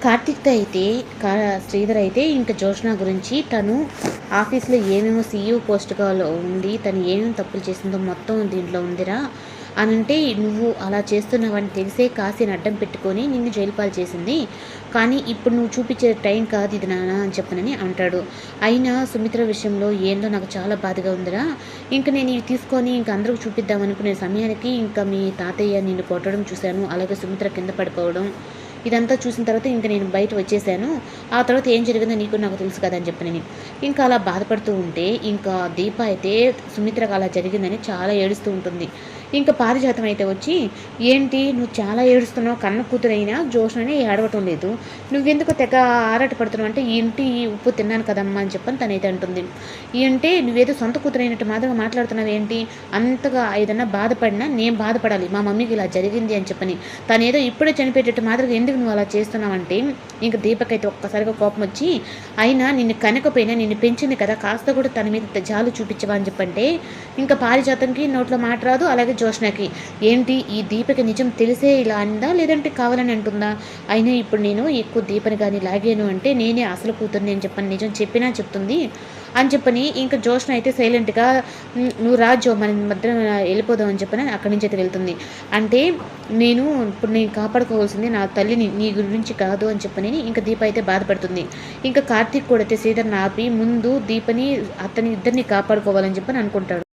కార్తీక్‌తో అయితే కా శ్రీధర్ అయితే ఇంక జోష్న గురించి తను ఆఫీస్‌లో ఏమేమో సీఈఓ పోస్ట్‌లో ఉండి తను ఏమేమి తప్పులు చేసిందో మొత్తం దీంట్లో ఉందిరా అనంటే, "నువ్వు అలా చేస్తున్నావని తెలిసే కాశీని అడ్డం పెట్టుకొని నిన్ను జైలు పాలు చేసింది. కానీ ఇప్పుడు నువ్వు చూపించే టైం కాదు ఇది నాన్న" అని చెప్పనని అంటాడు. అయినా సుమిత్ర విషయంలో ఏందో నాకు చాలా బాధగా ఉందిరా. ఇంక నేను ఇవి తీసుకొని ఇంక అందరికి చూపిద్దాం అనుకునే సమయానికి ఇంకా మీ తాతయ్య నిన్ను కొట్టడం చూశాను. అలాగే సుమిత్ర కింద పడిపోవడం. ఇదంతా చూసిన తర్వాత ఇంక నేను బయట వచ్చేసాను. ఆ తర్వాత ఏం జరిగిందో నీకు నాకు తెలుసు కదా అని చెప్పనని. ఇంకా అలా బాధపడుతూ ఉంటే ఇంకా దీప అయితే సుమిత్రకు అలా జరిగిందని చాలా ఏడుస్తూ ఉంటుంది. ఇంకా పారిజాతం అయితే వచ్చి, "ఏంటి నువ్వు చాలా ఏడుస్తున్నావు, కన్న కూతురైనా జోష్ననే ఏడవటం లేదు. నువ్వెందుకు తెగ ఆరాట పడుతున్నావు" అంటే, "ఈ ఇంటి ఉప్పు తిన్నాను కదమ్మా" అని చెప్పని తనైతే అంటుంది. "ఏంటే నువ్వేదో సొంత కూతురైనట్టు మాదిరిగా మాట్లాడుతున్నావు ఏంటి? అంతగా ఏదన్నా బాధపడినా నేను బాధపడాలి. మా మమ్మీకి ఇలా జరిగింది అని చెప్పని. తనేదో ఇప్పుడే చనిపోయేటట్టు మాదిరిగా ఎందుకు నువ్వు అలా చేస్తున్నావంటే" ఇంక దీపకైతే ఒక్కసారిగా కోపం వచ్చి, "అయినా నిన్ను కనకపోయినా నిన్ను పెంచింది కదా, కాస్త కూడా తన మీద జాలి చూపించవా" అని చెప్పంటే, ఇంకా పారిజాతంకి నోట్లో మాట రాదు. అలాగే జోష్నకి, ఏంటి ఈ దీపకి నిజం తెలిసే ఇలా అందా లేదంటే కావాలని అంటుందా? అయినా ఇప్పుడు నేను ఎక్కువ దీపని కానీ లాగాను అంటే నేనే అసలు కూతుర్ని అని చెప్పని నిజం చెప్పినా చెప్తుంది అని చెప్పని ఇంకా జోష్న అయితే సైలెంట్‌గా "నువ్వు రా జో మన మధ్యన వెళ్ళిపోదాం" అని చెప్పని అక్కడి నుంచి అయితే వెళ్తుంది. అంటే ఇప్పుడు నేను కాపాడుకోవాల్సింది నా తల్లిని, నీ గురించి కాదు అని చెప్పని ఇంకా దీప అయితే బాధపడుతుంది. ఇంకా కార్తీక్ కూడా అయితే శ్రీధర్‌ని ఆపి ముందు దీపని ఇద్దరిని కాపాడుకోవాలని చెప్పని అనుకుంటాడు.